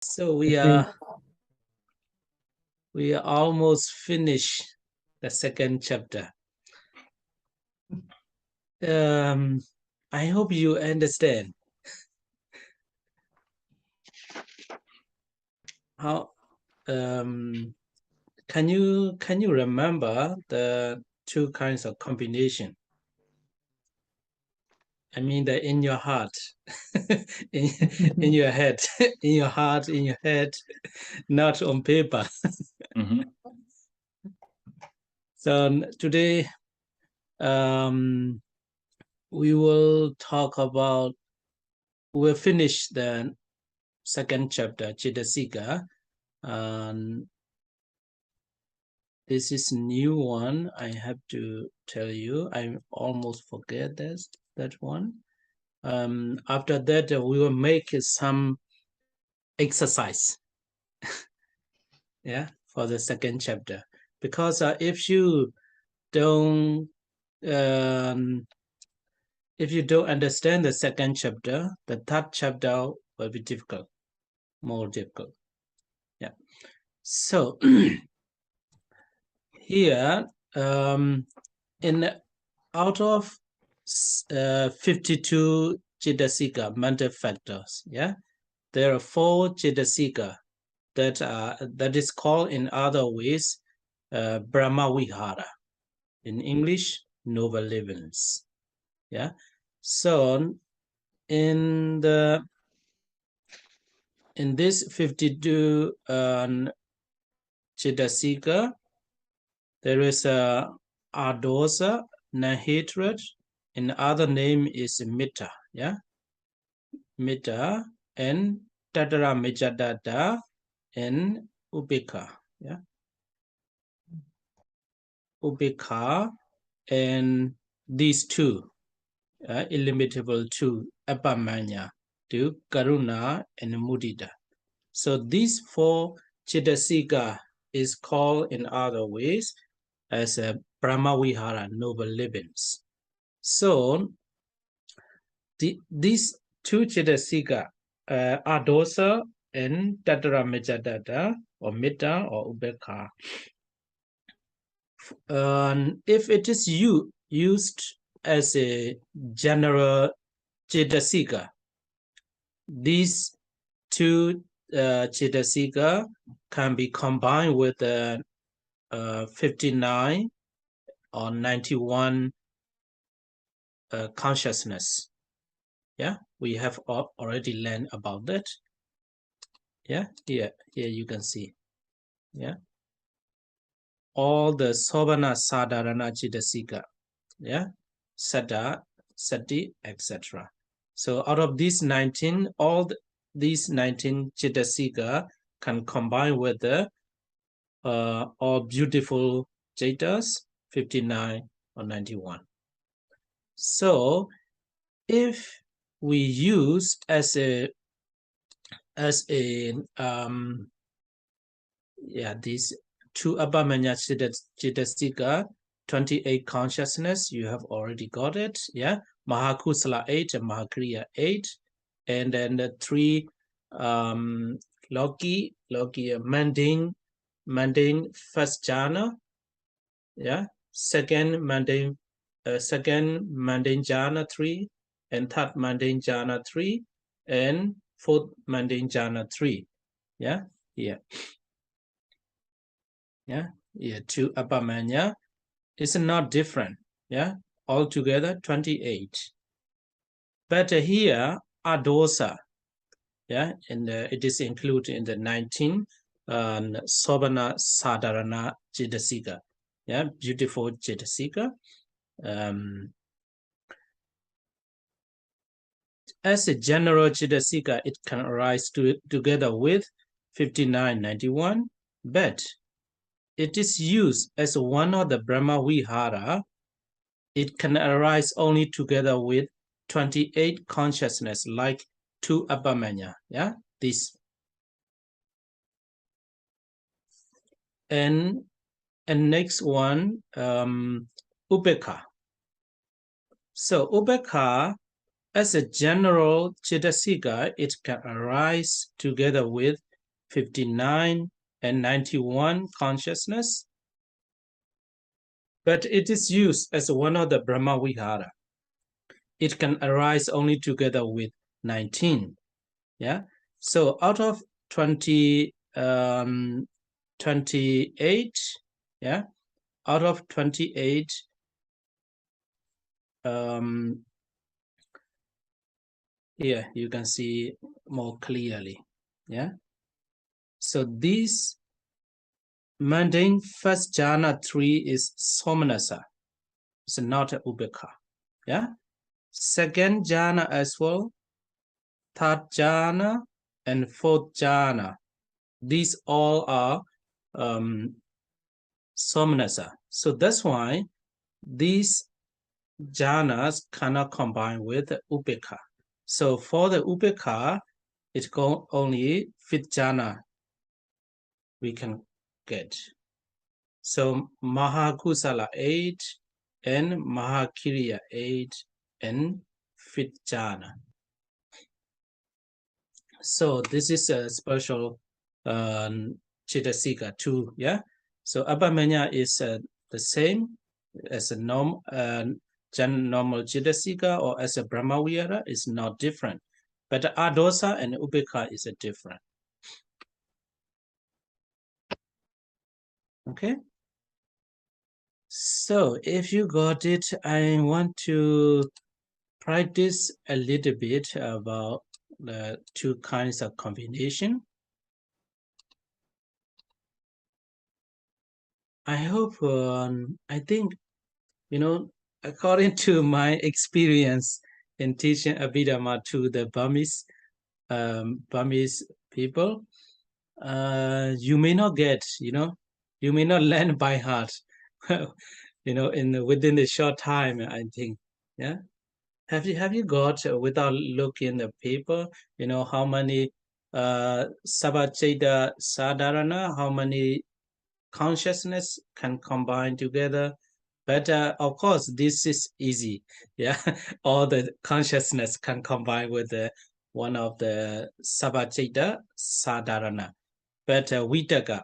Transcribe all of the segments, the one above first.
So we are almost finished the second chapter. I hope you understand how. Can you remember the two kinds of combination? I mean, the in your heart, in your head, in your heart, in your head, not on paper. So today, we will talk about. We'll finish the second chapter, Chitasika, and this is new one. I have to tell you, I almost forget that one. After that, we will make some exercise. Yeah, for the second chapter, because if you don't understand the second chapter, the third chapter will be difficult, more difficult. Yeah. So here, in out of 52 Chitasika mental factors, yeah, there are 4 Chitasika that is called in other ways Brahma Vihara. In English, noble livings. Yeah. So in this 52 Chitasika, there is a adosa, non-hatred. In other name is Metta. Yeah. Metta and Tatara Mijadata and Ubeka. Yeah. Ubeka and these two, illimitable two, Abhidhamma, to Karuna and Mudita. So these 4 Chitasika is called in other ways as a Brahma Vihara, noble livings. So these 2 Chitasika, Adosa and Tatara Mijadata, or Metta or Ubeka, if it is used as a general Chitasika, these 2 Chitasika can be combined with 59 or 91 consciousness. Yeah, we have already learned about that. Yeah, here you can see. Yeah, all the Sobhana Sadharana Chitasika. Yeah, Sada, Sati, etc. So out of these 19, these 19 Chitasika can combine with the all beautiful Jaitas, 59 or 91. So if we use as a these 2 Abhidhamma Chitasika, 28 consciousness, you have already got it. Yeah, Mahakusala 8 and Mahakriya 8, and then the 3 Loki mundane first jhana. Yeah, second mundane jhana 3, and third mundane jhana 3, and fourth mundane jhana 3. Yeah, yeah. Yeah, 2 Abhidhamma is not different. Yeah, altogether 28. But here Adosa, yeah, and it is included in the 19 Sobhana Sadharana Chitasika. Yeah, beautiful Chitasika. As a general Chitasika, it can arise together with 5991, but it is used as one of the Brahma Vihara. It can arise only together with 28 consciousness, like 2 Abhidhamma. Yeah, this. And next one, Ubeka. So Ubeka, as a general Chitasika, it can arise together with 59 and 91 consciousness, but it is used as one of the Brahma Vihara. It can arise only together with 19. Yeah. So out of 28, yeah, out of 28, here you can see more clearly. Yeah. So this mundane first jhana 3 is somanasa. It's not a ubeka. Yeah. Second jhana as well, third jhana and fourth jhana. These all are somanasa. So that's why these jhanas cannot combine with the upekha. So for the upekha, it's only fifth jhana we can get. So Mahakusala 8 and Mahakiriya 8 and fifth jhana. So this is a special Chitasika 2, yeah? So Abhamanya is the same as a normal Chitasika or as a Brahma Vihara is not different. But Adosa and Ubeka is a different. Okay? So if you got it, I want to practice a little bit about the two kinds of combination. I hope, I think, according to my experience in teaching Abhidhamma to the Burmese people, you may not get, you may not learn by heart, within a short time, I think, yeah. Have you got without looking the paper, how many Sabacheda Sadharana, how many consciousness can combine together? But of course, this is easy. Yeah, all the consciousness can combine with one of the Sabacheda Sadharana. But Vitaka,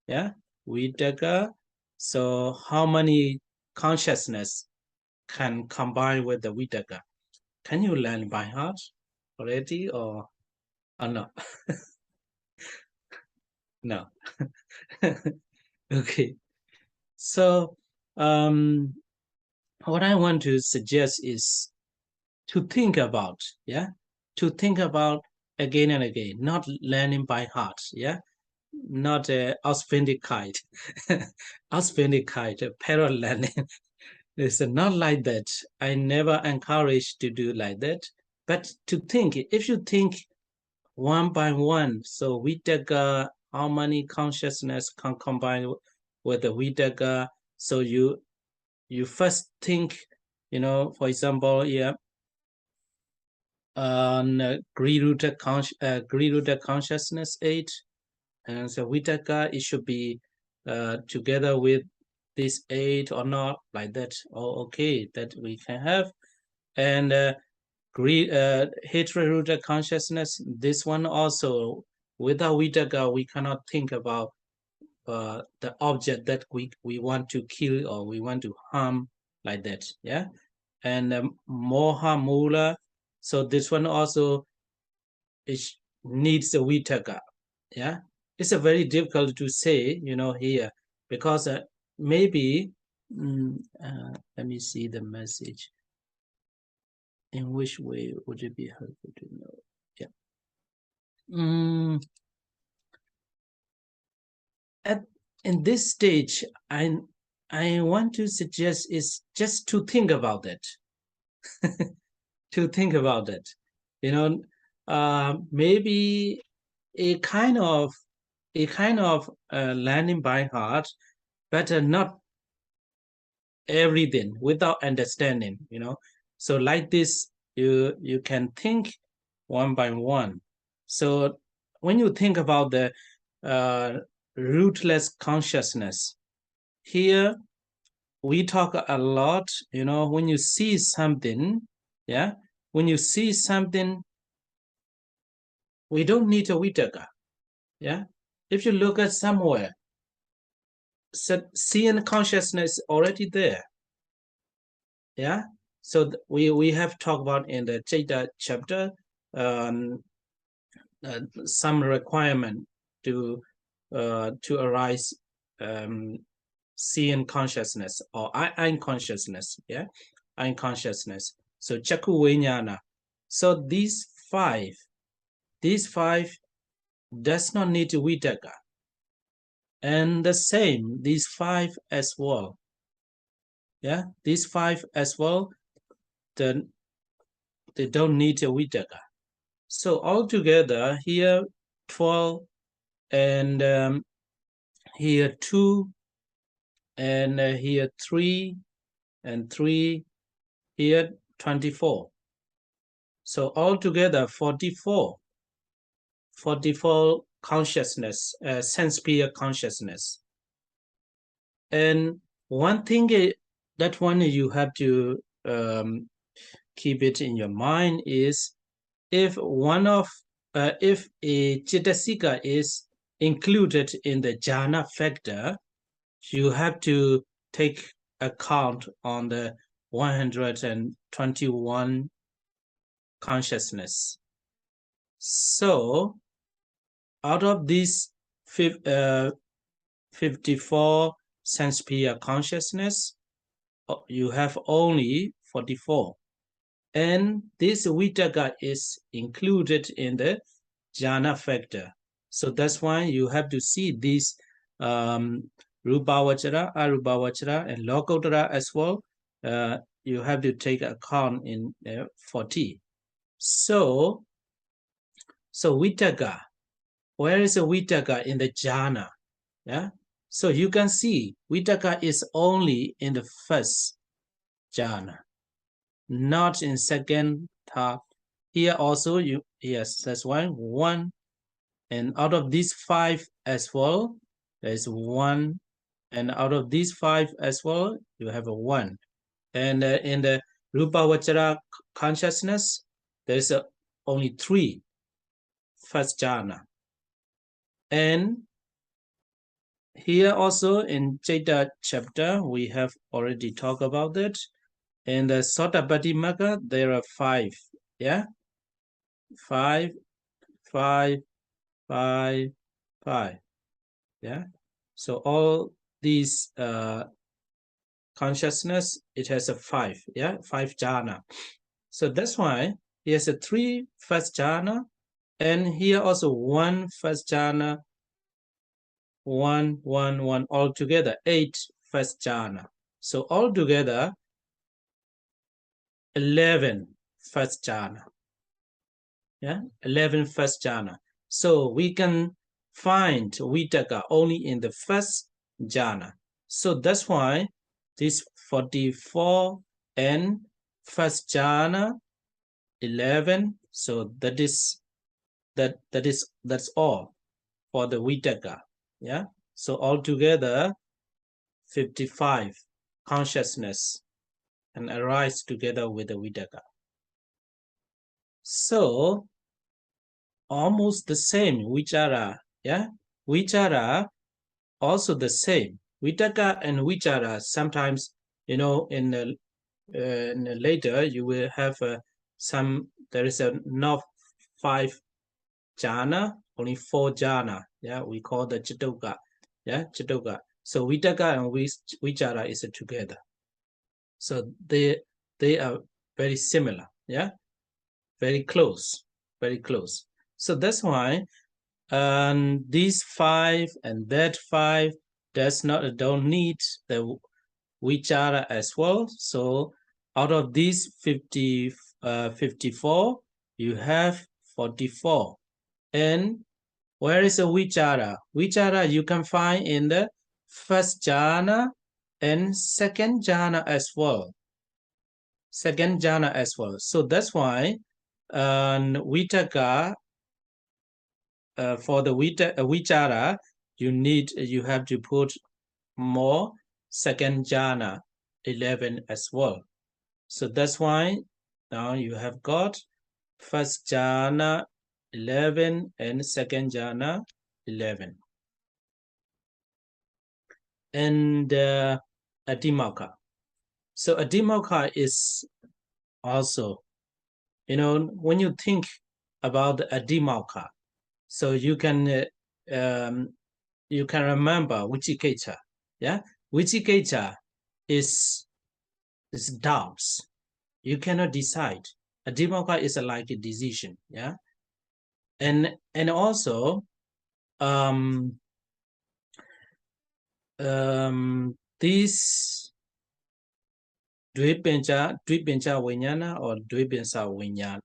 yeah, Vitaka. So how many consciousness can combine with the Vitaka? Can you learn by heart already or no? No. Okay. So what I want to suggest is to think about, yeah, to think about again and again, not learning by heart, yeah, not Auswendigkeit, Auswendigkeit, parallel learning. It's not like that. I never encourage to do like that, but to think. If you think one by one, so Vitaka, how many consciousness can combine with the Vitaka? So you first think, for example, yeah, on Griruta consciousness 8, and so Vitaka, it should be together with this 8 or not, like that. Oh, okay, that we can have. And hatred consciousness, this one also, without Vitaka, we cannot think about the object that we want to kill or we want to harm, like that, yeah. And Moha Mula, so this one also needs a Vitaka, yeah. It's a very difficult to say, here, because maybe, let me see the message. In which way would it be helpful to know? Yeah. In this stage, I want to suggest is just to think about it. To think about it, maybe a kind of learning by heart, but not everything without understanding. So like this, you can think one by one. So when you think about the rootless consciousness, here we talk a lot, when you see something, yeah, when you see something, we don't need a Vitaka, yeah, if you look at somewhere, seeing consciousness already there. Yeah. So we have talked about in the Chaita chapter some requirement to arise seeing consciousness or I consciousness. Yeah, I consciousness. So Chakku Vijnana. So these five does not need Vitaka. And the same, these five as well. Yeah, these five as well, then they don't need a Vitaka. So altogether here 12 and here 2 and here 3 and 3, here 24. So altogether 44 consciousness, sense-peer consciousness. And one thing that one you have to keep it in your mind is if if a Chittasika is included in the jhana factor, you have to take account on the 121 consciousness. So out of these 54 sense-peer consciousness, you have only 44. And this Vitaka is included in the jhana factor. So that's why you have to see these Rupavachara, Arupavachara, and Lokottara as well. You have to take account in 40. So Vitaka, where is a Vitaka in the jhana? Yeah. So you can see Vitaka is only in the first jhana, not in second, third. Here also yes, that's one. And out of these 5 as well, there's 1. And out of these 5 as well, you have a 1. And in the Rupavachara consciousness, there's only 3 first jhana. And here also in Chaita chapter, we have already talked about that. In the Sotapaddi Magga, there are 5. Yeah? 5, 5, 5, 5. Yeah? So all these consciousness, it has a 5. Yeah? 5 jhana. So that's why he has a 3 first jhana, and here also 1 first jhana, 1, 1, 1, altogether 8 first jhana. So altogether 11 first jhana. Yeah, 11 first jhana. So we can find Vitaka only in the first jhana. So that's why this 44 and first jhana 11. So that's all for the Vitaka. Yeah. So altogether 55 consciousness and arise together with the Vitaka. So almost the same Vichara. Yeah. Vichara also the same. Vitaka and Vichara sometimes, in the later you will have there is not 5 jhana, only 4 jhana. Yeah, we call the Chitoka. Yeah, Chitoka. So Vitaka and Vichara is together. So they are very similar. Yeah, very close, very close. So that's why these 5 and that 5 don't need the Vichara as well. So out of these 54, you have 44. And where is the Vichara? Vichara you can find in the first jhana and second jhana as well. Second jhana as well. So that's why Vitaka, for the Vichara, you have to put more second jhana 11 as well. So that's why now you have got first jhana 11 and second jhana 11. and Abhidhamma. So Abhidhamma is also, when you think about the Abhidhamma, so you can remember Vicikiccha. Yeah, Vicikiccha is doubts. You cannot decide. Abhidhamma is like a decision. Yeah, and also this Dvipincha Vijnana or Dvipincha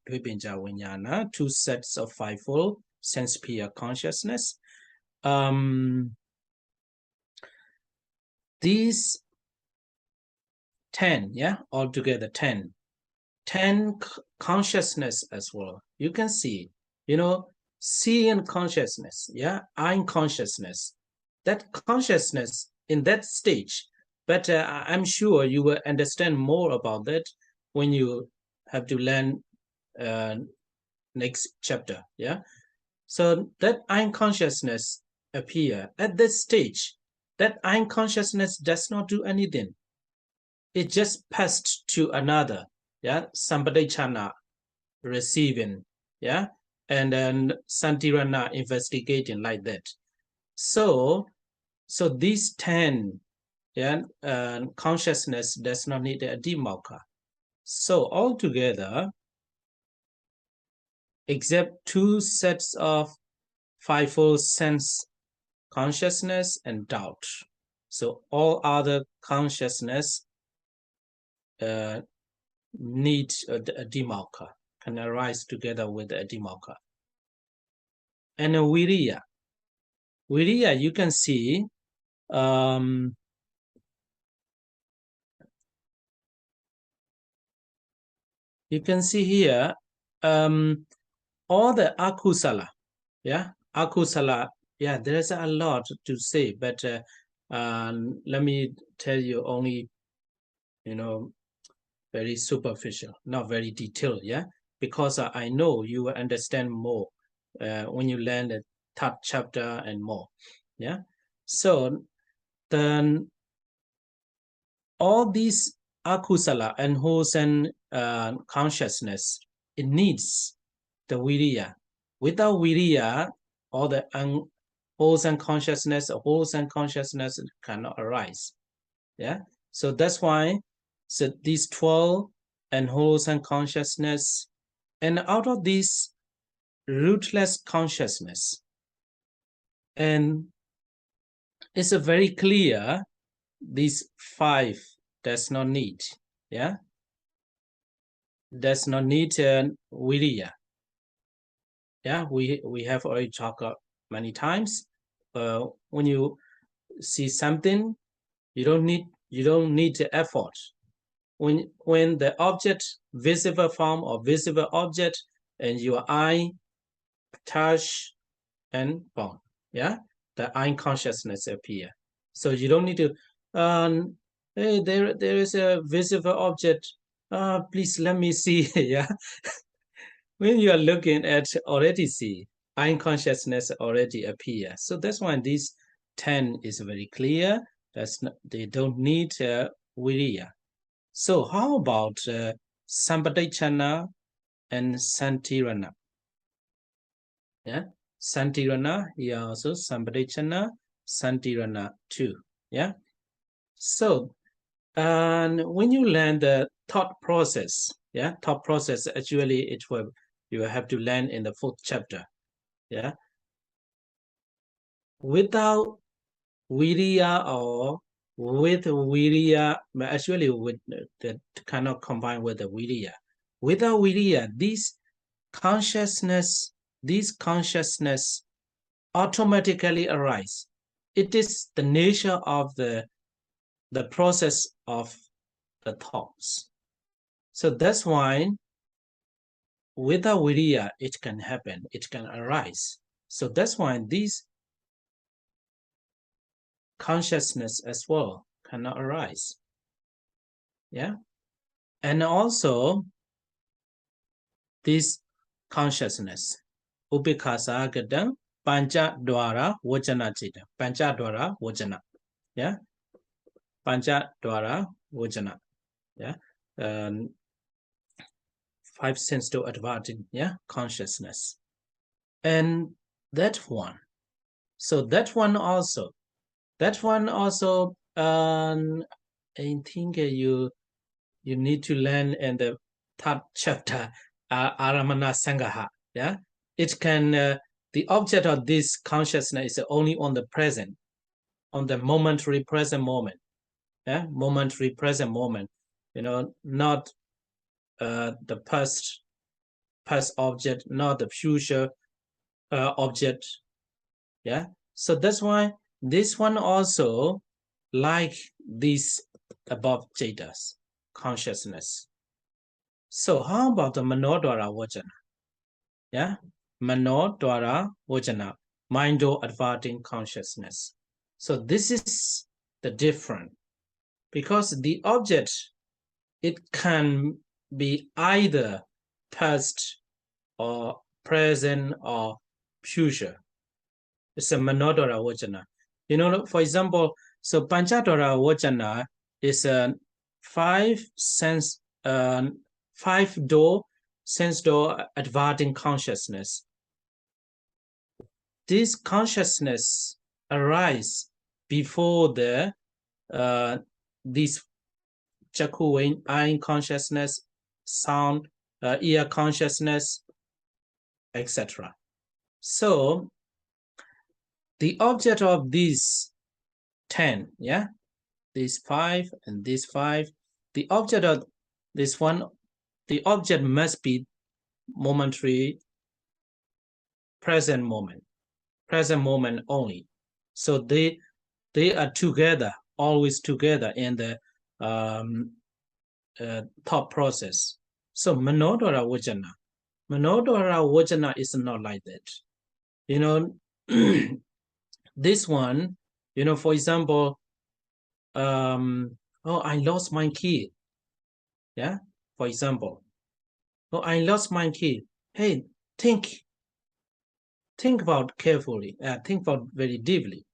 Vijnana, two sets of fivefold sense sphere consciousness. These 10, yeah, altogether 10 consciousness as well. You can see, seeing consciousness, yeah, I'm consciousness. That consciousness in that stage, but I'm sure you will understand more about that when you have to learn next chapter, yeah. So that I'm consciousness appear at this stage. That I'm consciousness does not do anything. It just passed to another, yeah, Sampadechana receiving, yeah, and then Santirana investigating like that. So these 10, yeah, consciousness does not need a Abhidhamma. So altogether, except two sets of fivefold sense consciousness and doubt. So all other consciousness need a Abhidhamma, can arise together with the Abhidhamma. And a Viriya. Viriya, you can see, here, all the akusala, yeah, akusala, yeah, there's a lot to say, but let me tell you only, very superficial, not very detailed, yeah, because I know you will understand more when you learn the third chapter and more, yeah. So then all these akusala and wholesome consciousness, it needs the viriya. Without viriya, all the wholesome consciousness cannot arise. Yeah. So that's why these 12 and wholesome consciousness, and out of this rootless consciousness, and it's a very clear these 5 does not need, yeah, does not need viriya. Yeah, we have already talked many times. When you see something, you don't need the effort. When the object, visible form or visible object, and your eye touch and bound, yeah, the eye consciousness appear. So you don't need to hey, there is a visible object, please let me see. Yeah, when you are looking at already see, eye consciousness already appear. So that's why this 10 is very clear. They don't need viriya. So how about Sampadechana and Santirana? Yeah, Santirana, here also Sampadechana, Santirana too. Yeah. So, and when you learn the thought process, yeah, thought process, actually you will have to learn in the 4th chapter. Yeah. Without viriya or with viriya, actually with that cannot combine with the viriya. Without viriya, this consciousness automatically arise. It is the nature of the process of the thoughts. So that's why without viriya, it can happen, it can arise. So that's why this consciousness as well cannot arise. Yeah. And also this consciousness, upikasa gadam pancha dwara vajana chita, pancha dwara vajana. Yeah. Panchadwara Vajana. Yeah. 5 sense door adverting, yeah, consciousness. And that one. So that one also, I think you need to learn in the third chapter, Aramana Sangaha. Yeah, it can, the object of this consciousness is only on the present, on the momentary present moment. Yeah, momentary present moment, not the past object, not the future object. Yeah, so that's why this one also like these above jatas consciousness. So how about the Manodwara Vajana? Yeah, Manodwara Vajana, mind-o adverting consciousness. So this is the difference, because the object, it can be either past or present or future. It's a Manodwara Vajana. For example, so Panchadwara Vajana is a 5 sense, 5 door, sense door adverting consciousness. This consciousness arises before the this Chaku eye consciousness, sound, ear consciousness, etc. So the object of these 10, yeah, these 5 and these 5, the object of this one, the object must be momentary, present moment only. So they are together, always together in the thought process. So Manodwara Vajana is not like that. This one, for example, I lost my key. Yeah, for example, I lost my key. Hey, think about carefully. Think about very deeply.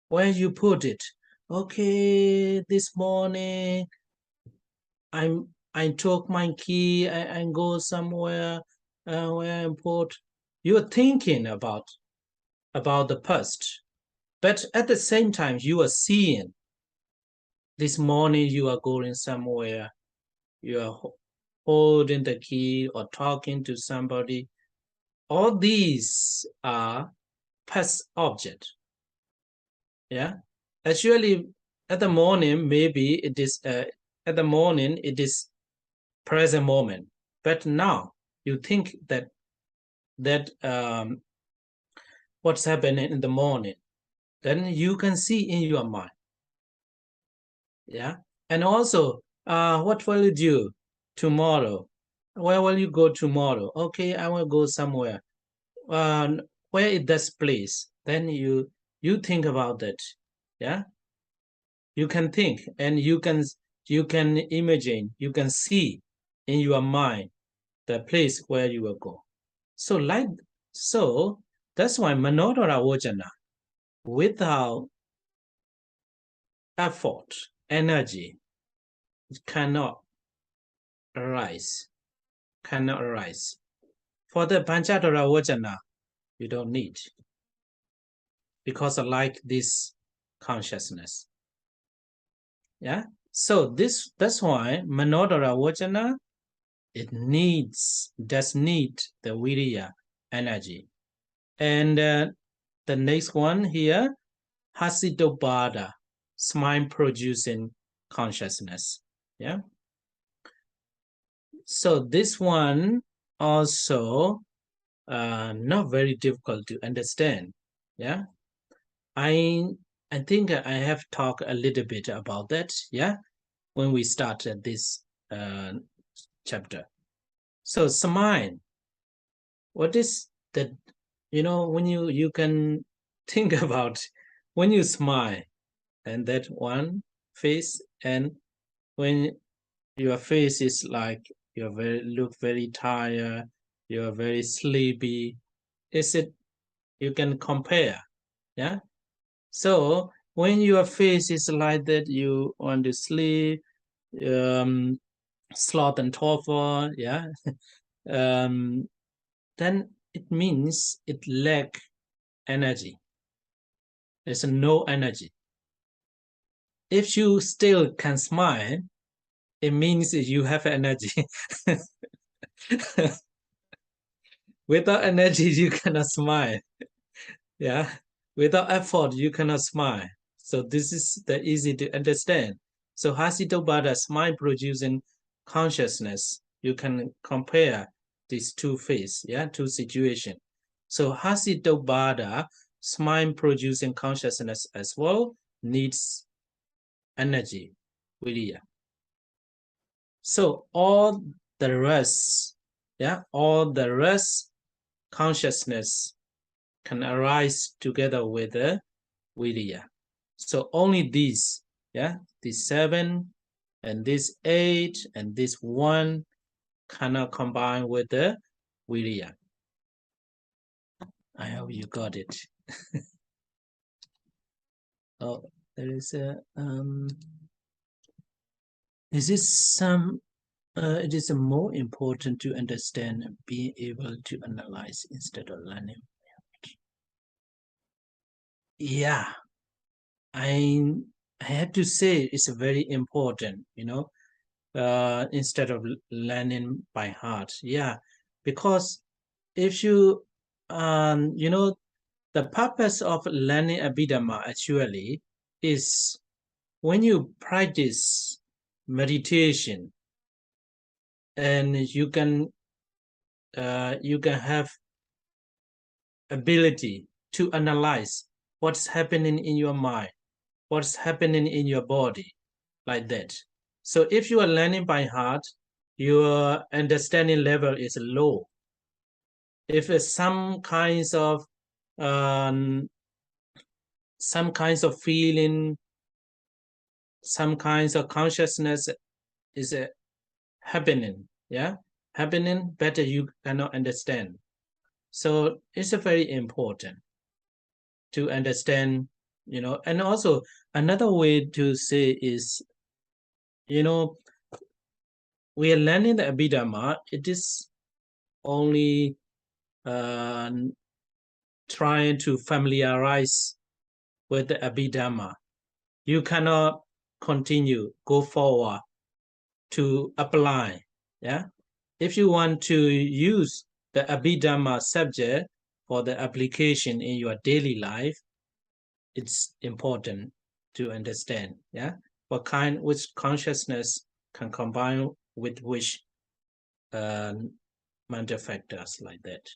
Where you put it? Okay, this morning I took my key and go somewhere where I put. You're thinking about the past, but at the same time you are seeing. This morning you are going somewhere. You are holding the key or talking to somebody. All these are past object. Yeah, actually, at the morning maybe it is present moment, but now you think that what's happening in the morning, then you can see in your mind. Yeah, and also, what will you do tomorrow? Where will you go tomorrow? Okay, I will go somewhere. Where is this place? Then you think about that. Yeah, you can think, and you can imagine, you can see in your mind the place where you will go. So that's why Manodwara Vajana, without effort, energy, it cannot arise. For the Panchadwara Vajana, you don't need, because I like this consciousness. Yeah. So that's why Manodwara Vajana, does need the Viriya energy. And the next one here, Hasidobhada, smile producing consciousness. Yeah. So this one also not very difficult to understand. Yeah. I think I have talked a little bit about that. Yeah. When we started this chapter. So smile. What is that? When you can think about when you smile, and that one face, and when your face is like look very tired, you're very sleepy. Is it, you can compare? Yeah. So when your face is like that, you want to sleep, sloth and torpor, yeah, then it means it lack energy. There's no energy. If you still can smile, it means you have energy. Without energy, you cannot smile. Yeah, without effort, you cannot smile. So this is the easy to understand. So Hasitobhada, smile producing consciousness. You can compare these two phases, yeah, two situations. So Hasitobhada, smile producing consciousness as well, needs energy, viriya. So all the rest, yeah, all the rest consciousness can arise together with the viriya. So only these, yeah, these 7 and this 8 and this 1 cannot combine with the viriya. I hope you got it. Oh, there is a is this some it is more important to understand and being able to analyze instead of learning. Yeah, I have to say it's very important, instead of learning by heart. Yeah, because if you, the purpose of learning Abhidhamma actually is when you practice meditation and you can have ability to analyze what's happening in your mind, what's happening in your body, like that. So if you are learning by heart, your understanding level is low. If some kinds of feeling, some kinds of consciousness is happening, better you cannot understand. So it's very important to understand, and also another way to say is, we are learning the Abhidhamma. It is only trying to familiarize with the Abhidhamma. You cannot go forward to apply. Yeah. If you want to use the Abhidhamma subject for the application in your daily life, it's important to understand, which consciousness can combine with which mental factors, like that.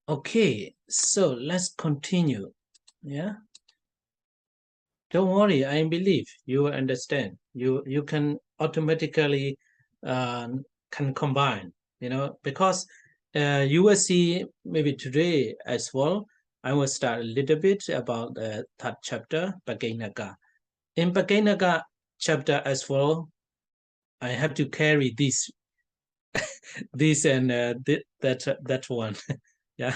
Okay, so let's continue. Yeah. Don't worry, I believe you will understand. You can automatically can combine, because you will see maybe today as well. I will start a little bit about the third chapter, Pagainaka. In Pagainaka chapter as well, I have to carry this and that one. Yeah,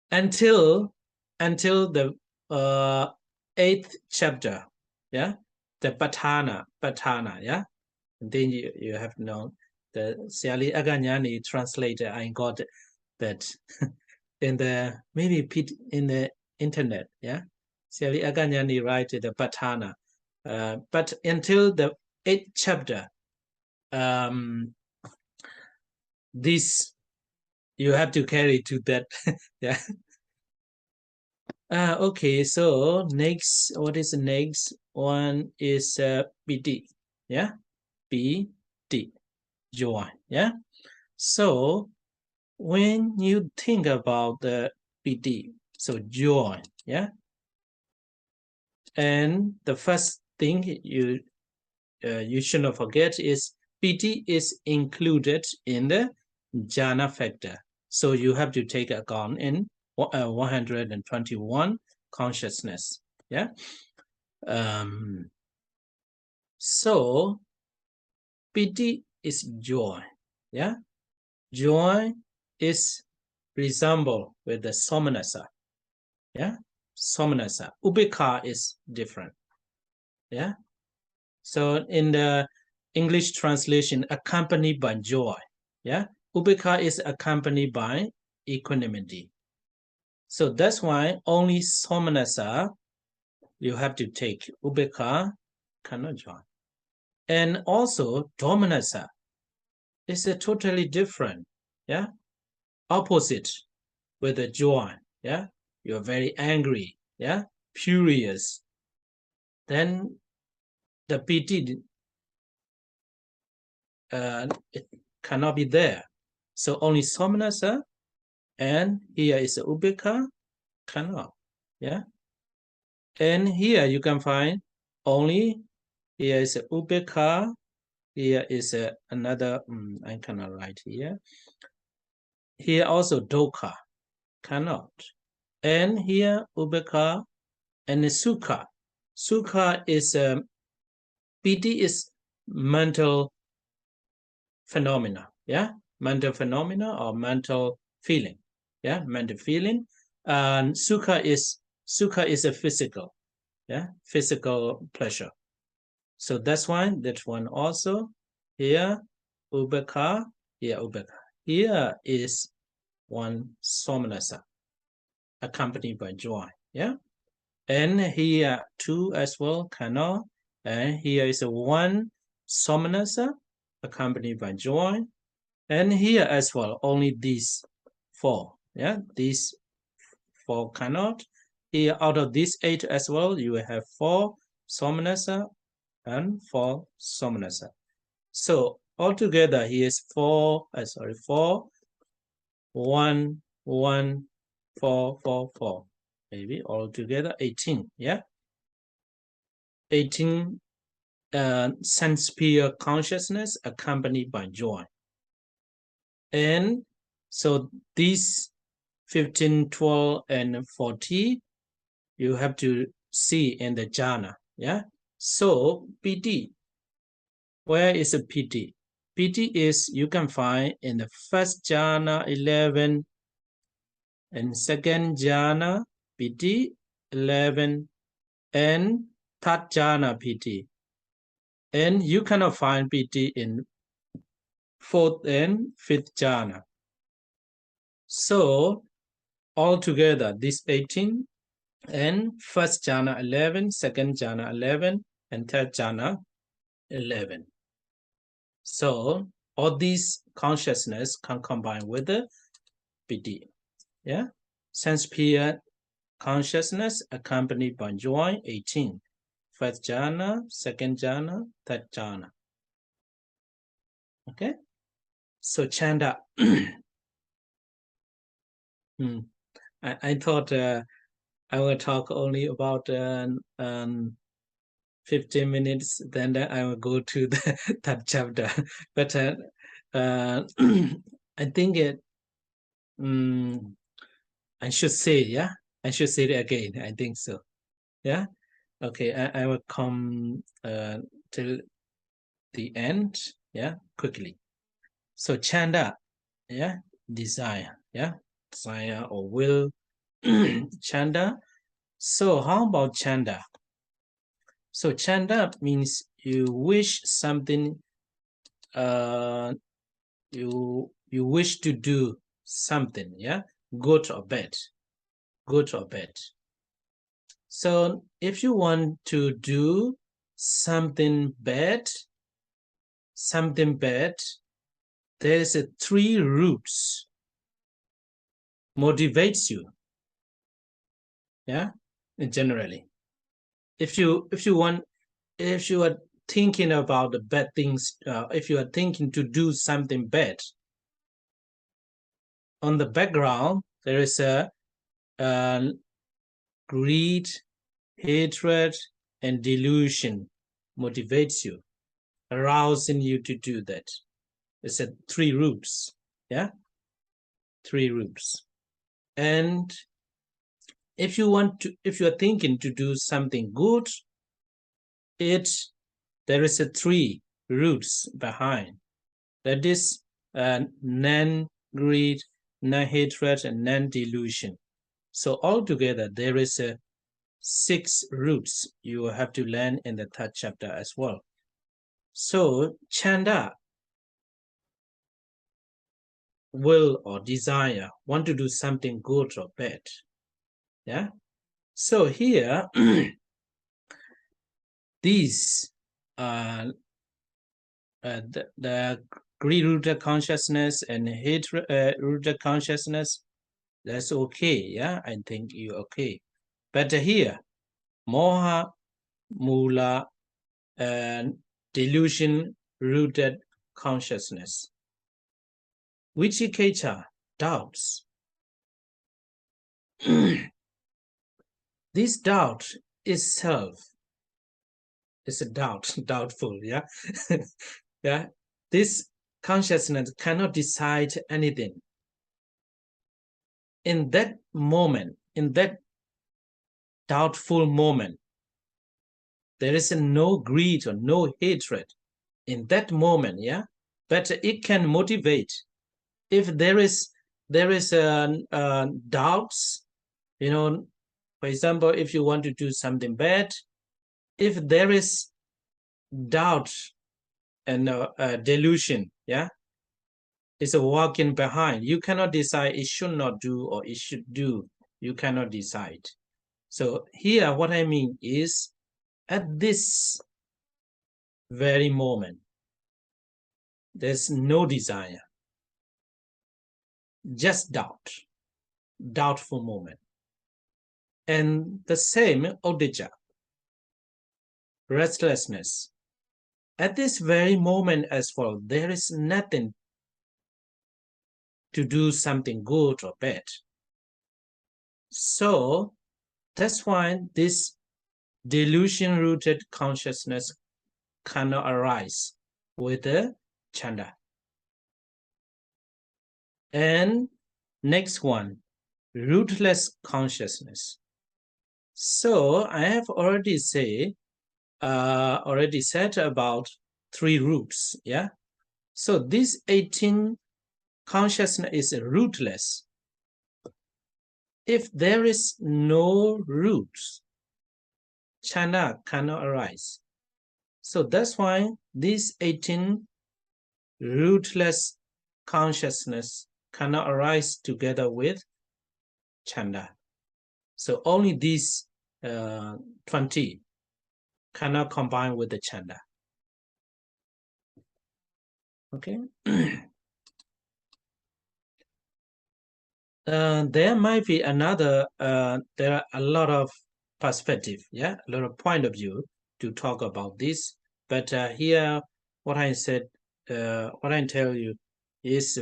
until the 8th chapter, the patana, yeah. And then you have known the Siali Aganyani translator. I got that in the in the internet, yeah. Siali Aganyani write the patana, but until the 8th chapter, this you have to carry to that. Yeah. Okay, so next, what is the next one is BD, yeah, BD, joy, yeah. So when you think about the BD, so joy, yeah, and the first thing you should not forget is BD is included in the jhana factor, so you have to take account in 121 consciousness, yeah. So piti is joy, yeah. Joy is resemble with the somanasa, yeah. somanasa. Ubekha is different. Yeah. So in the English translation, accompanied by joy. Yeah. Ubekha is accompanied by equanimity. So that's why only somanasa you have to take. Ubekha cannot join. And also domanasa is a totally different, yeah, opposite with the joy. Yeah, you're very angry, yeah, furious. Then the piti it cannot be there. So only somanasa, and here is ubeka, cannot. Yeah. And here you can find only, here is ubeka, here is another, I cannot write here. Here also doka, cannot. And here ubeka and sukha. Sukha is, piti is mental phenomena, yeah, mental phenomena or mental feeling, yeah, mental feeling. And sukha is a physical, yeah, physical pleasure. So that's why that one also. Here ubeka, here ubeka. Here is one somanasa, accompanied by joy, yeah. And here two as well, cannot. And here is one somanasa, accompanied by joy. And here as well, only these four. Yeah, these four cannot. Here, out of these 8 as well, you will have 4 somanasa and 4 somanasa. So altogether, here is 4, 1, 1, 4, 4, 4. Maybe altogether 18. Yeah, 18 sense pure consciousness accompanied by joy. And so these 15, 12, and 40, you have to see in the jhana. Yeah. So piti, where is a piti? Piti is, you can find in the first jhana 11 and second jhana piti 11 and third jhana piti. And you cannot find piti in fourth and fifth jhana. So altogether, this 18 and first jhana 11, second jhana 11, and third jhana 11. So all these consciousness can combine with the piti. Yeah, sense pure consciousness accompanied by joy 18. First jhana, second jhana, third jhana. Okay, so chanda. I thought I will talk only about 15 minutes, then I will go to the third chapter. But I think it, I should say, yeah, I should say it again. I think so. Yeah. Okay, I will come till the end. Yeah, quickly. So chanda, yeah, desire, yeah, desire or will. Chanda. So how about chanda? So chanda means you wish something, you wish to do something, yeah, good or bad, good or bad. So if you want to do something bad, there's 3 routes motivates you, yeah, generally. If you are thinking about the bad things, if you are thinking to do something bad, on the background there is a greed, hatred, and delusion motivates you, arousing you to do that. It's 3 routes, yeah, 3 routes. And if you are thinking to do something good, there is 3 routes behind. That is non-greed, non-hatred, and non-delusion. So altogether, there is 6 roots you will have to learn in the 3rd chapter as well. So chanda, will or desire, want to do something good or bad. Yeah. So here, these the greed-rooted consciousness and hate-rooted consciousness, that's okay. Yeah, I think you're okay. But here, moha, mula, and delusion-rooted consciousness. Vichiketa, doubts. This doubt itself is a doubtful, yeah? Yeah, this consciousness cannot decide anything. In that moment, in that doubtful moment, there is no greed or no hatred in that moment, yeah? But it can motivate. If there is doubts, you know, for example, if you want to do something bad, if there is doubt and delusion, yeah, it's a walking behind. You cannot decide it should not do or it should do. You cannot decide. So here, what I mean is, at this very moment, there's no desire, just doubt, doubtful moment. And the same udija, restlessness. At this very moment as well, there is nothing to do something good or bad. So that's why this delusion-rooted consciousness cannot arise with the chanda. And next one, rootless consciousness. So I have already said about 3 roots. Yeah. So this 18 consciousness is rootless. If there is no roots, chanda cannot arise. So that's why this 18 rootless consciousness cannot arise together with chanda. So only these 20 cannot combine with the chanda. Okay. There might be another, there are a lot of perspective, yeah, a lot of point of view to talk about this. But here, what I said, what I tell you is,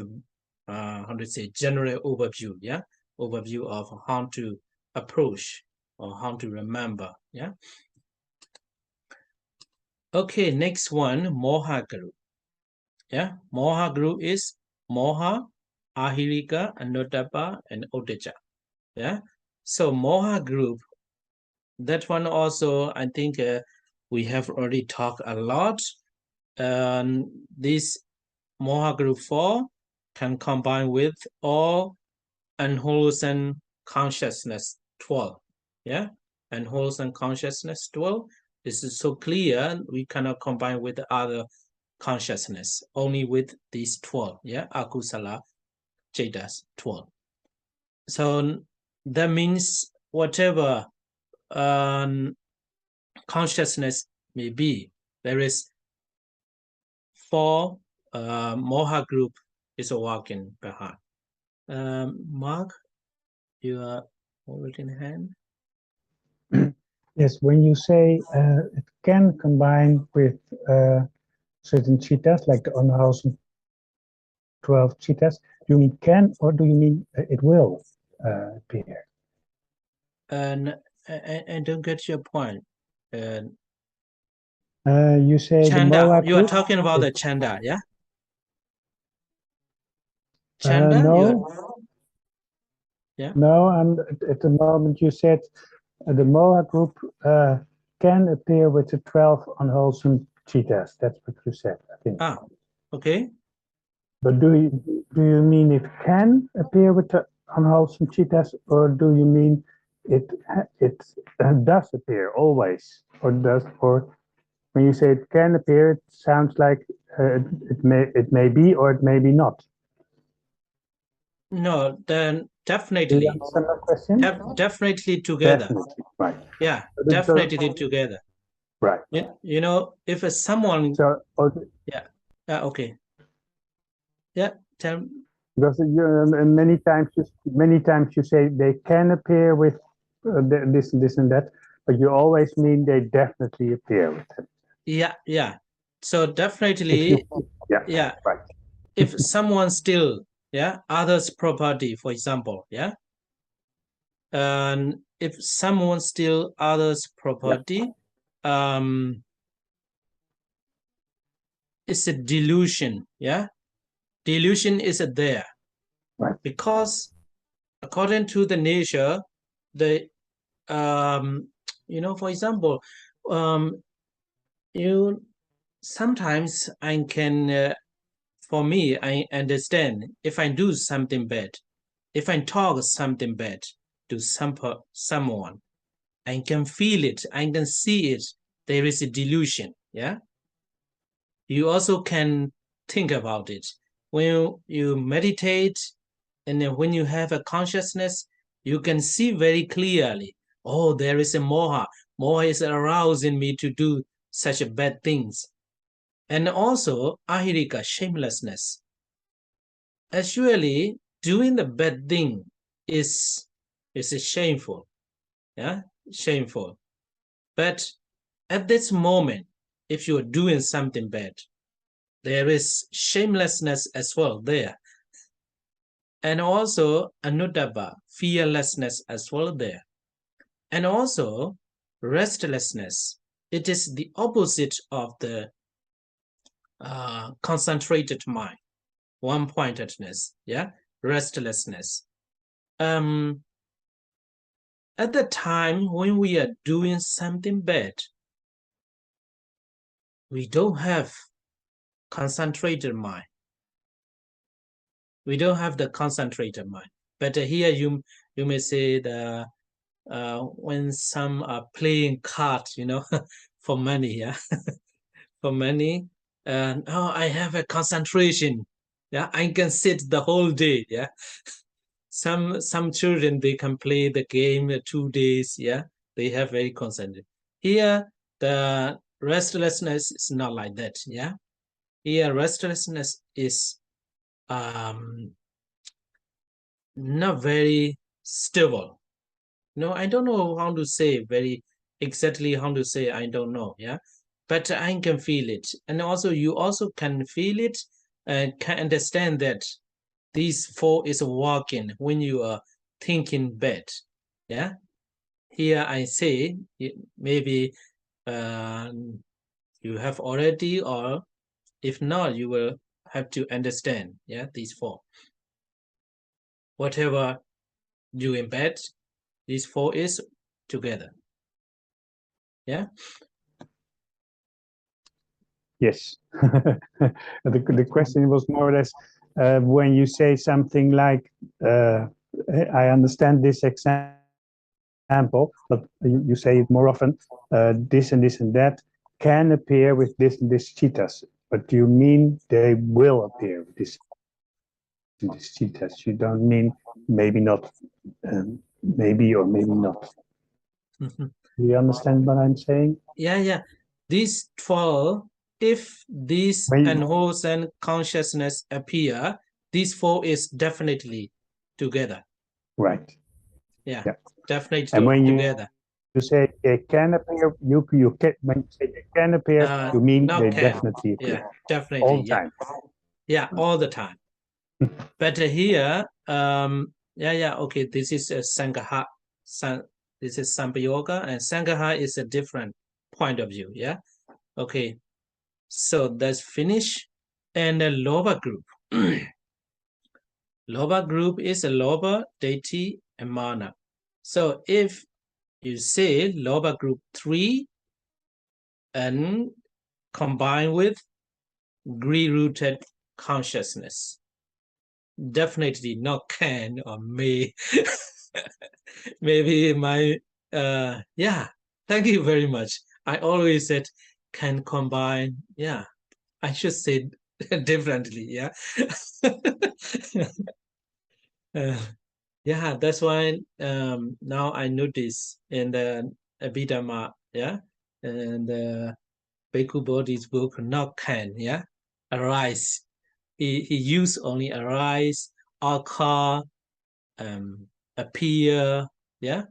how to say, general overview, yeah, overview of how to approach or how to remember, yeah. Okay, next one, moha group. Yeah, moha group is moha, ahirika, anuttapa, and udija. Yeah, so moha group, that one also, I think we have already talked a lot. This moha group 4 can combine with all unwholesome consciousness 12. Yeah, unwholesome consciousness 12. This is so clear, we cannot combine with the other consciousness, only with these 12. Yeah, akusala chetas 12. So that means whatever consciousness may be, there is 4 moha group is working behind. Mark, you are holding hand. Yes, when you say it can combine with certain chitas, like the unwholesome 12 chitas, do you mean can or do you mean it will appear? And I don't get your point. You say chanda, the moha you are group, talking about the chanda, yeah? Chanda? no. Yeah. No, and at the moment you said the moha group can appear with the 12 unwholesome chitas. That's what you said, I think. Okay. But do you mean it can appear with the unwholesome chittas, or do you mean it does appear always, or when you say it can appear, it sounds like it may be or it may be not. No, then Do you definitely, understand the question? definitely together. Definitely, right. Yeah, So definitely together. right. You know, if someone, So yeah, okay, yeah, tell. because many times you say they can appear with this and that, but you always mean they definitely appear with it. Yeah. So If definitely, you, yeah, yeah. right. If someone steal, yeah, others' property, for example, yeah, and if someone steal others' Yeah, property, um, it's a delusion, yeah. Delusion is there right. because according to the nature, the for example, um, you sometimes I can, for me, I understand if I do something bad, if I talk something bad to someone, I can feel it, I can see it. There is a delusion. Yeah. You also can think about it. When you meditate and then when you have a consciousness, you can see very clearly, oh, there is a moha. Moha is arousing me to do such bad things. And also ahirika, shamelessness. Actually, doing the bad thing is shameful. Yeah, shameful. But at this moment, if you're doing something bad, there is shamelessness as well there. And also anuttaba, fearlessness as well there. And also restlessness. It is the opposite of the concentrated mind, one-pointedness, yeah, restlessness. At the time when we are doing something bad, we don't have concentrated mind. We don't have the concentrated mind. But here you may say the when some are playing cards, for money, yeah, for money, and oh, I have a concentration, yeah, I can sit the whole day, yeah. Some children they can play the game 2 days, yeah, they have very concentrated. Here, the restlessness is not like that, yeah. Here, restlessness is not very stable. No, I don't know how to say very exactly how to say, I don't know, yeah. But I can feel it. And also you also can feel it and can understand that these four is working when you are thinking bad. Yeah. Here I say maybe you have already, or if not, you will have to understand, yeah, these four. Whatever you embed, these four is together. Yeah. Yes. The question was more or less when you say something like, I understand this example, but you say it more often, this and this and that can appear with this and this chittas, but you mean they will appear with this and this chittas. You don't mean maybe not, maybe or maybe not. Do you understand what I'm saying? Yeah. These 12, if these unwholesome consciousness appear, these four is definitely together. Right. Yeah, Yeah. definitely And when together. you say they can appear, you can, when you say they can appear, you mean Not they can. definitely appear. Yeah, definitely. All the time. Yeah, all the time. But here, okay, this is a Sangaha. This is Sampayoga, and Sangaha is a different point of view. Yeah. Okay. So that's finish. And the Loba group. Loba group is a Loba, deity, and mana. So if you say Loba group 3 and combine with greed-rooted consciousness, definitely not can or may. Maybe my yeah. Thank you very much. I always said can combine. Yeah, I should say differently. Yeah. Uh, yeah, that's why now I notice in the Abhidhamma, yeah, and the Bhikkhu Bodhi's book, not can, yeah, arise. He used only arise, occur, appear, yeah,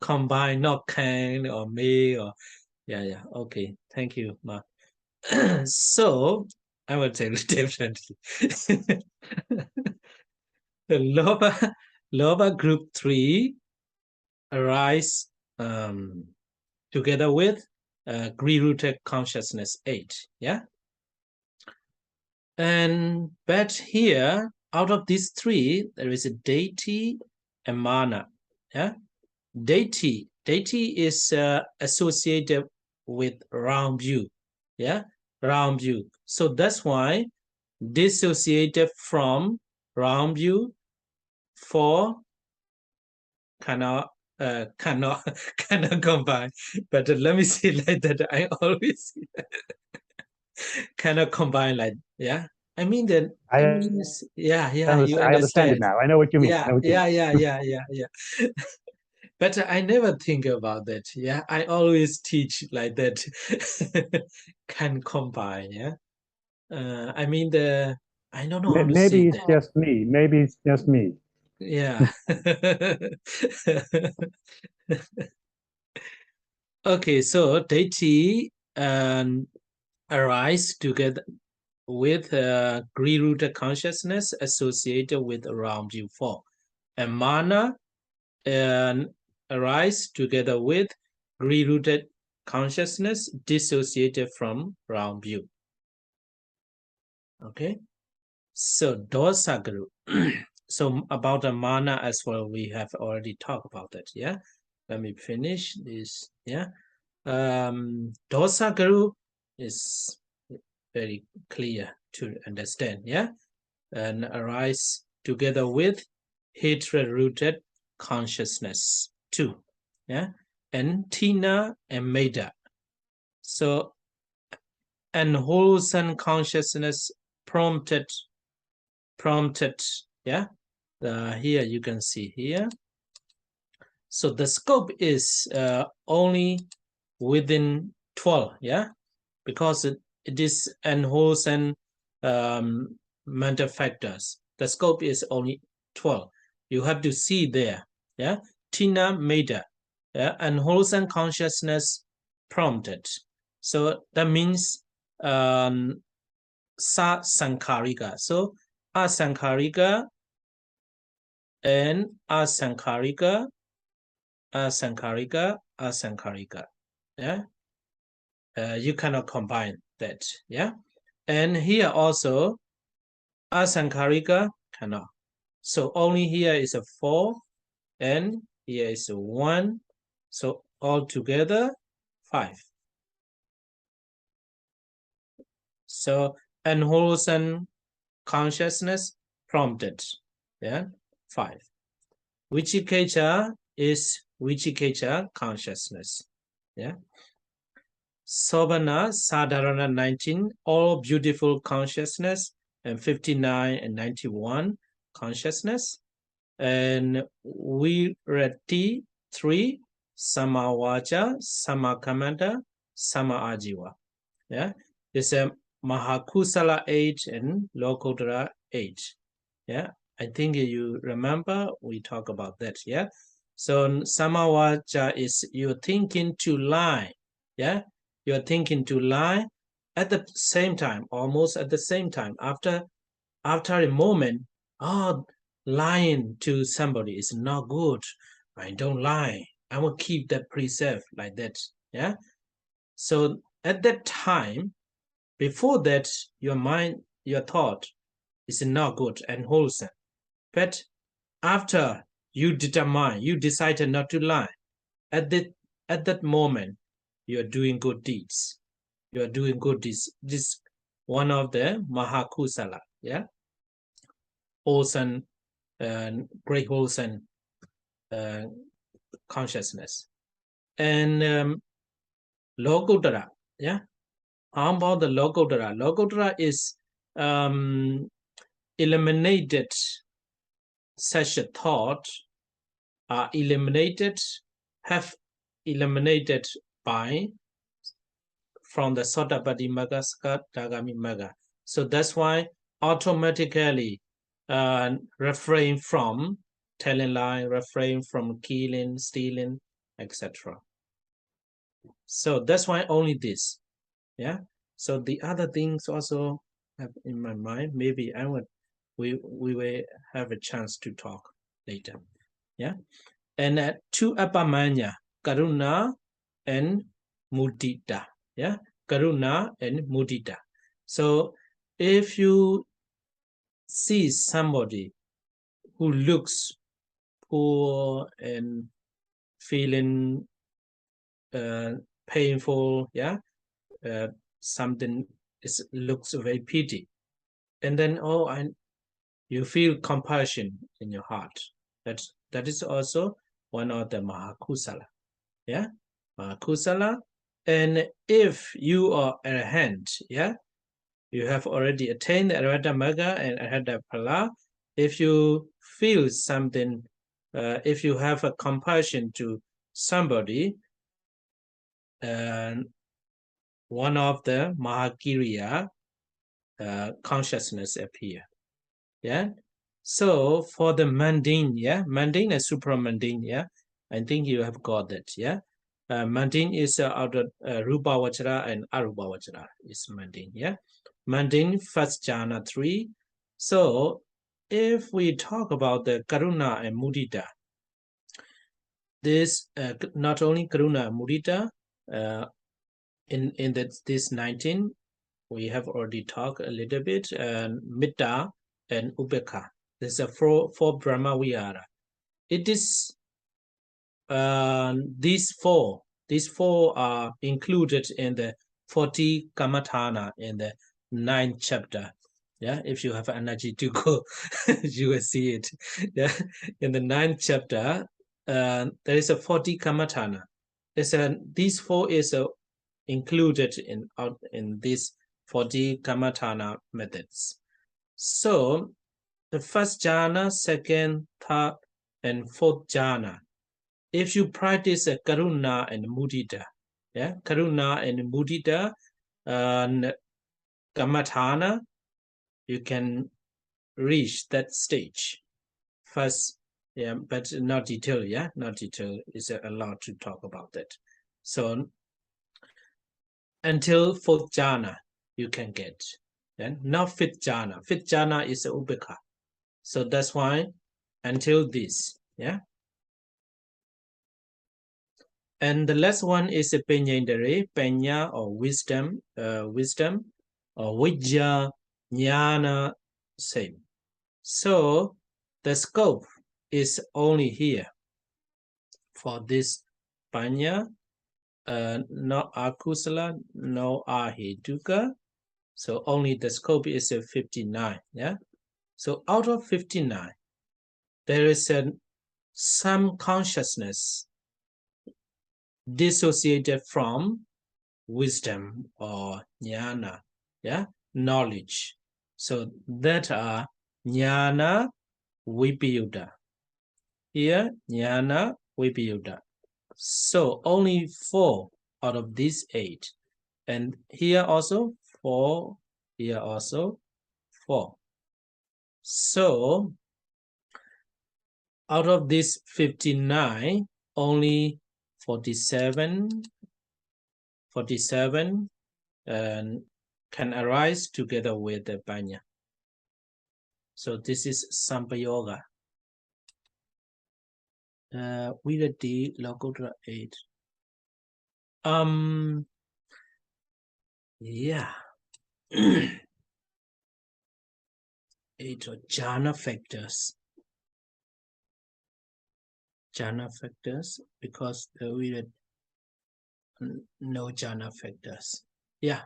combine, not can or may or yeah. Okay, thank you, Mark. So I will tell you differently. The lower group 3 arise together with greed-rooted consciousness 8. Yeah. But here, out of these 3, there is a deity and mana. Yeah. Deity is associated with round view. Yeah. Round view. So that's why dissociated from round view for cannot cannot combine. But let me see like that. I always cannot combine like yeah. I mean that it means yeah you I understand it understand. now. I know what you mean. Yeah. But I never think about that. Yeah, I always teach like that. Can combine. Yeah. I mean the I don't know how to say Maybe it's that. just me. Maybe it's just me. Yeah. Okay, so deity arise together with greed-rooted consciousness associated with round view 4. And mana arise together with greed-rooted consciousness dissociated from round view. Okay, so dosa group. So about the mana as well, we have already talked about that. Yeah, let me finish this. Yeah, dosa group is very clear to understand. Yeah, and arise together with hatred-rooted consciousness too. Yeah, and tina and meda. So unwholesome consciousness prompted. Yeah, here you can see here. So the scope is only within 12. Yeah, because it is unwholesome mental factors. The scope is only 12. You have to see there. Yeah, tina meda. Yeah, unwholesome consciousness prompted. So that means sa sankarika. So asankarika and asankarika, asankarika. Yeah, you cannot combine that. Yeah, and here also asankarika cannot. So only here is a 4 and here is a 1. So altogether 5. So unwholesome consciousness prompted. Yeah, 5. Vicikiccha is vicikiccha consciousness. Yeah. Sobhana, Sadharana 19, all beautiful consciousness, and 59 and 91 consciousness. And Virati 3, Samavacha, Samakamanta, Samaajiva. Yeah. It's a Mahakusala 8 and Lokottara 8. Yeah. I think you remember we talk about that. Yeah. So Samavacha is you're thinking to lie. Yeah. You're thinking to lie at the same time, almost at the same time. After a moment, oh, lying to somebody is not good. I don't lie. I will keep that precept like that. Yeah. So at that time, before that, your mind, your thought is not good and wholesome. But after you determine, you decided not to lie, at that moment, you are doing good deeds. You are doing good deeds. This one of the Mahakusala. Yeah. wholesome, great wholesome consciousness. And Lokuttara, yeah. How about the Lokuttara? Lokuttara is eliminated. Such a thought are eliminated, have eliminated by from the Sotapaddi Magga, Sakadagami Magga. So that's why automatically refrain from telling lie, refrain from killing, stealing, etc. So that's why only this. Yeah. So the other things also have in my mind. Maybe we will have a chance to talk later. Yeah. And two Apamanya, Karuna and Mudita. Yeah. Karuna and Mudita. So if you see somebody who looks poor and feeling painful, yeah, something looks very pity, and then you feel compassion in your heart. That is also one of the Mahakusala, yeah, Mahakusala. And if you are arahant, yeah, you have already attained the Arahata Magga and Arahata Phala. If you feel something, if you have a compassion to somebody, one of the Mahakiriya consciousness appear. Yeah. So for the mundane, yeah, mundane and supramundane, yeah, I think you have got that, yeah. Mundane is out of Rupa Vachara and Arupa Vachara is mundane, yeah. Mundane first jhana 3. So if we talk about the Karuna and Mudita, this not only Karuna and Mudita, in this 19, we have already talked a little bit, Mitta and Ubeka. There's a four Brahma Vihara. It is these four are included in the 40 Kamathana in the 9th chapter. Yeah, if you have energy to go, you will see it. Yeah, in the 9th chapter, there is a 40 Kamathana. These four is included in these 40 Kamathana methods. So the first jhana, second, third, and fourth jhana, if you practice a Karuna and Mudita, yeah, Karuna and Mudita Kamathana, you can reach that stage. First, yeah, but not detail, yeah, not detail is allowed to talk about that. So until fourth jhana, you can get. Then not fifth jhana. Fifth jhana is ubeka. So that's why until this, yeah. And the last one is a penyendere, penya or wisdom, wisdom, or vidya, jnana, same. So the scope is only here for this panya, no akusala, no ahetuka. So only the scope is 59, yeah. So out of 59, there is some consciousness dissociated from wisdom or jnana, yeah, knowledge. So that are jnana vipayuta. Here, jnana vipayuta. So only 4 out of these 8. And here also 4, here also 4. So out of this 59, only 47 can arise together with the Panya. So this is Sampayoga. Virati Lokuttara 8. Yeah. 8 or jhana factors. Jhana factors, because we had no jhana factors. Yeah.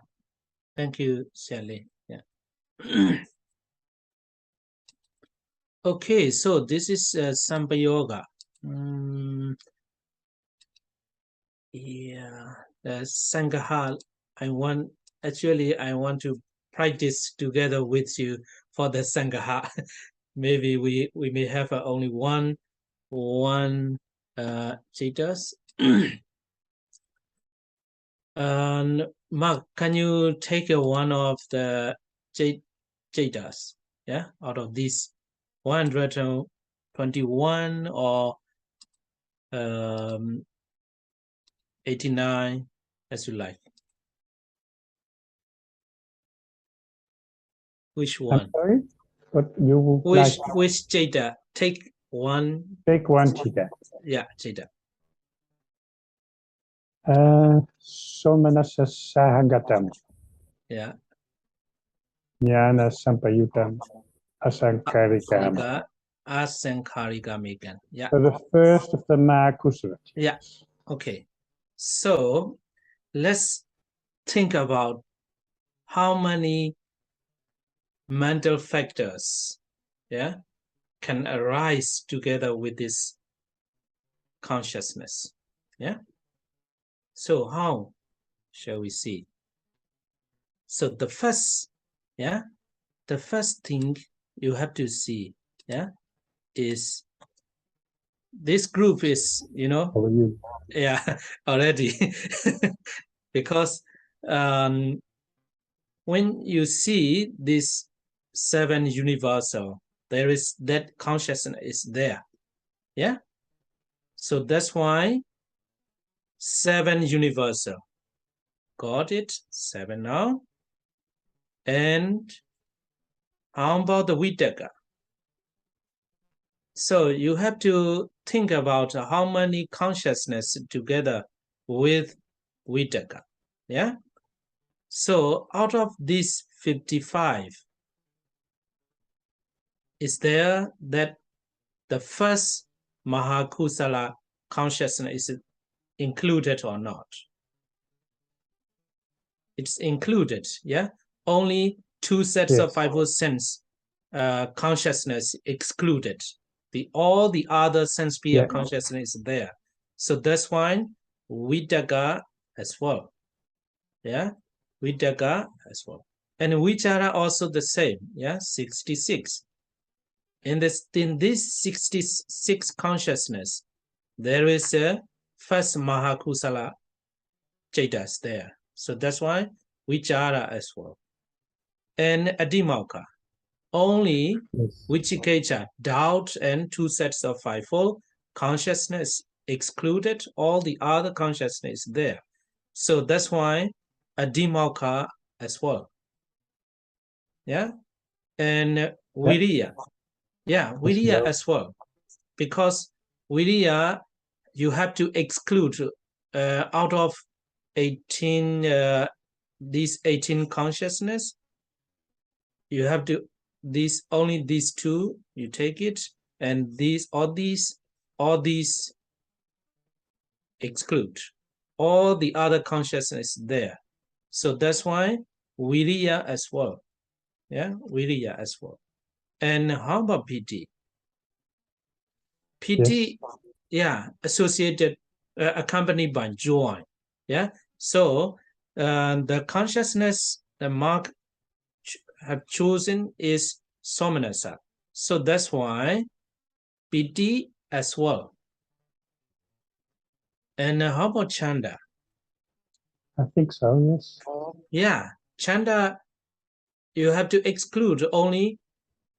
Thank you, Sally. Yeah. Okay, so this is Sampayoga. Yeah, the Sangaha. I want to practice together with you for the Sangaha. Maybe we may have only one cheetahs. And Mark, can you take one of the cheetahs? Yeah, out of these 121 or 89, as you like. Which one? I'm sorry, but you would which cheetah? Take one. Take one cheetah. Yeah, cheetah. Somanasa Sahagatam. Yeah. Jnana Sampayutam Asankarikam. Asankarikam. Yeah. So the first of the Mahakusala. Yeah. Okay. So let's think about how many mental factors, yeah, can arise together with this consciousness. Yeah. So how shall we see? So the first thing you have to see, yeah, is this group is, yeah, already. Because when you see this 7 universal, there is that consciousness is there. Yeah. So that's why 7 universal. Got it? 7 now. And how about the Vitaka? So you have to think about how many consciousness together with Vitaka. Yeah. So out of these 55, is there that the first Mahakusala consciousness is included or not? It's included, yeah? Only 2 sets of 5 sense consciousness excluded. All the other sense sphere consciousness is there. So that's why Vitaka as well. Yeah, Vitaka as well. And Vichara also the same, yeah, 66. In this 66 consciousness, there is a first Mahakusala Chetas there. So that's why Vichara as well. And Adimauka, only Vichikecha, doubt, and 2 sets of 5-fold consciousness excluded, all the other consciousness there. So that's why Adimauka as well. Yeah. And Viriya. Yeah, Viriya as well. Because Viriya, you have to exclude out of 18, these 18 consciousness, you have to, only these 2, you take it, and all these exclude. All the other consciousness there. So that's why Viriya as well. Yeah, Viriya as well. And how about PT? PT, yeah, associated, accompanied by joy. Yeah. So the consciousness the Mark have chosen is Somanasa. So that's why PT as well. And how about Chanda? I think so, yes. Yeah, Chanda, you have to exclude only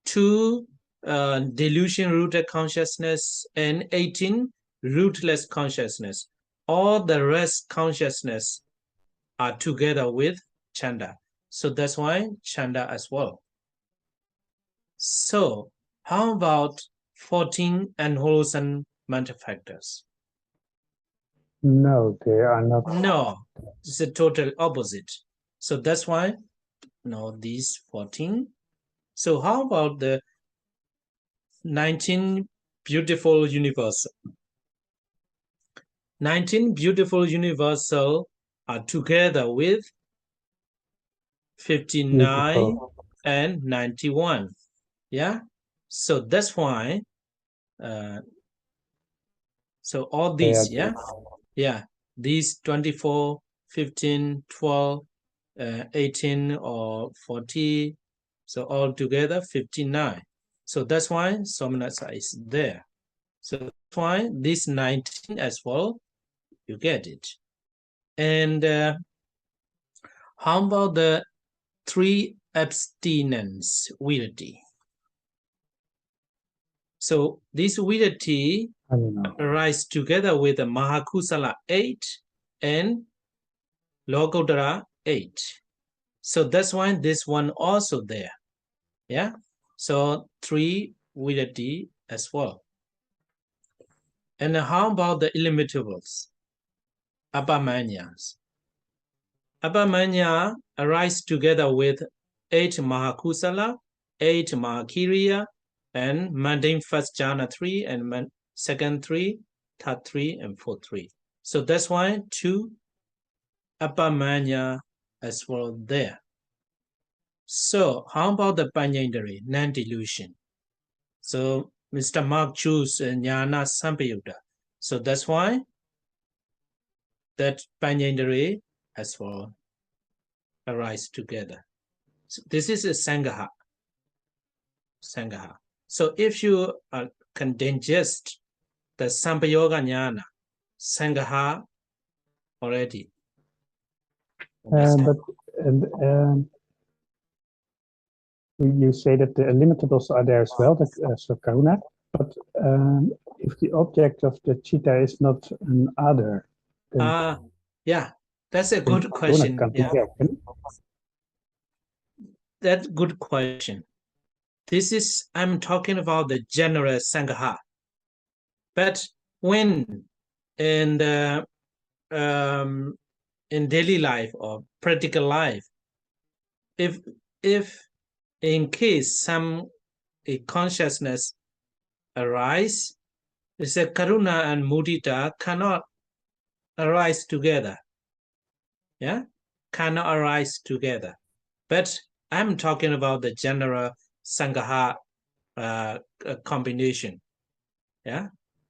2 delusion-rooted consciousness and 18 rootless consciousness. All the rest consciousness are together with Chanda. So that's why Chanda as well. So how about 14 unwholesome mental factors? No, they are not. No, it's a total opposite. So that's why, no, these 14. So how about the 19 beautiful universal? 19 beautiful universal are together with 59 and 91. Yeah. So that's why, so all these, these 24, 15, 12, 18 or 40, so all together 59. So that's why Somanasa is there. So that's why this 19 as well, you get it. And how about the 3 abstinence virati? So this virati arise together with the Mahakusala 8 and Lokodara 8. So that's why this one also there. Yeah. So 3 virati as well. And how about the illimitables? Abhamanyas. Abhamanya arise together with 8 Mahakusala, 8 Mahakiriya, and mundane first jhana 3 and second 3, third 3, and fourth 3. So that's why 2 Abhamanya as well there. So how about the Panyendari, non-delusion? So Mr. Mark choose Jnana Sampayutta. So that's why that Panyendari as well arise together. So this is a Sangaha. Sangaha. So if you can digest the Sampayoga Jnana, Sangaha already. But you say that the illimitables are there as well, so Karuna, but if the object of the chitta is not an other, then yeah, that's a good question. Yeah. That's good question. This is, I'm talking about the general Sangaha. But when in the in daily life or practical life, if in case some consciousness arise, it's a karuna and mudita cannot arise together. Yeah, cannot arise together. But I'm talking about the general Sangaha combination. Yeah,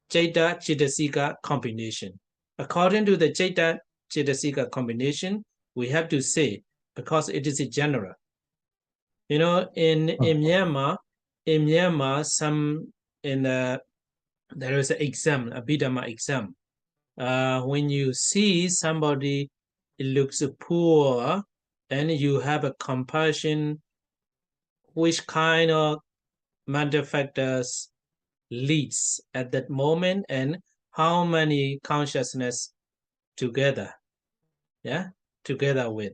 Chaita Chittasika combination. According to the Chaita Chittasika combination, we have to say, because it is a general. You know, in Myanmar, there is an exam, Abhidhamma exam. When you see somebody, it looks poor, and you have a compassion, which kind of mental factors leads at that moment, and how many consciousness together, yeah, together with.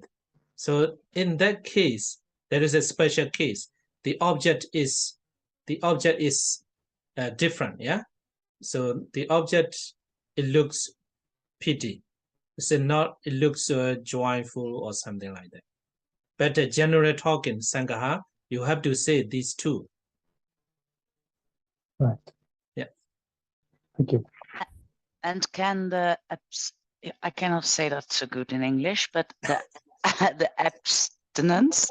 So in that case, there is a special case. The object is different, yeah. So the object, it looks pity. So not it looks joyful or something like that. But the general talking Sangaha, you have to say these two. Right. Yeah. Thank you. And can the I cannot say that so good in English, but the the abstinence.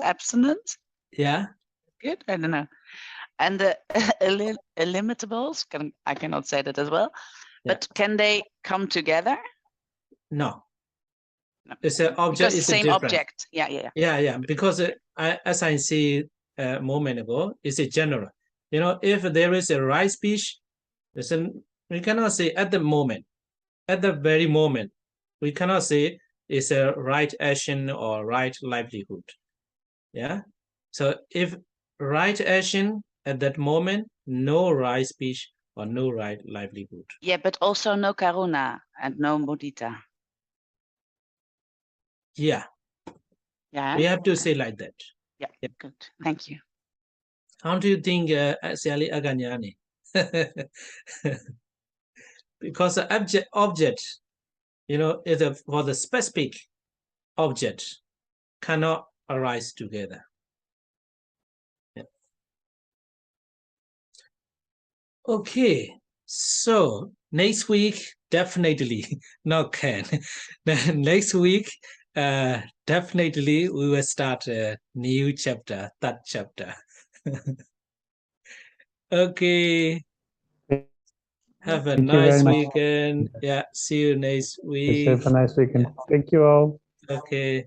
Yeah. Good. I don't know. And the illimitables. I cannot say that as well. Yeah. But can they come together? No. It's an object. It's the same different object. Yeah. Because as I see a moment ago, it's a general. You know, if there is a right speech, we cannot say at the moment, at the very moment, we cannot say it's a right action or right livelihood. Yeah. So if right action at that moment, no right speech or no right livelihood. Yeah, but also no karuna and no mudita. Yeah. Yeah. We have to say like that. Yeah. Good. Thank you. How do you think, Siali Aganyani? Because the object, you know, for the specific object cannot arise together. Yeah. Okay, so next week definitely not can. Next week, definitely we will start a new chapter, third chapter. Okay. Have a Thank you nice very much. weekend. Yeah. See you next Yes, week. have a nice weekend. Thank you all. Okay.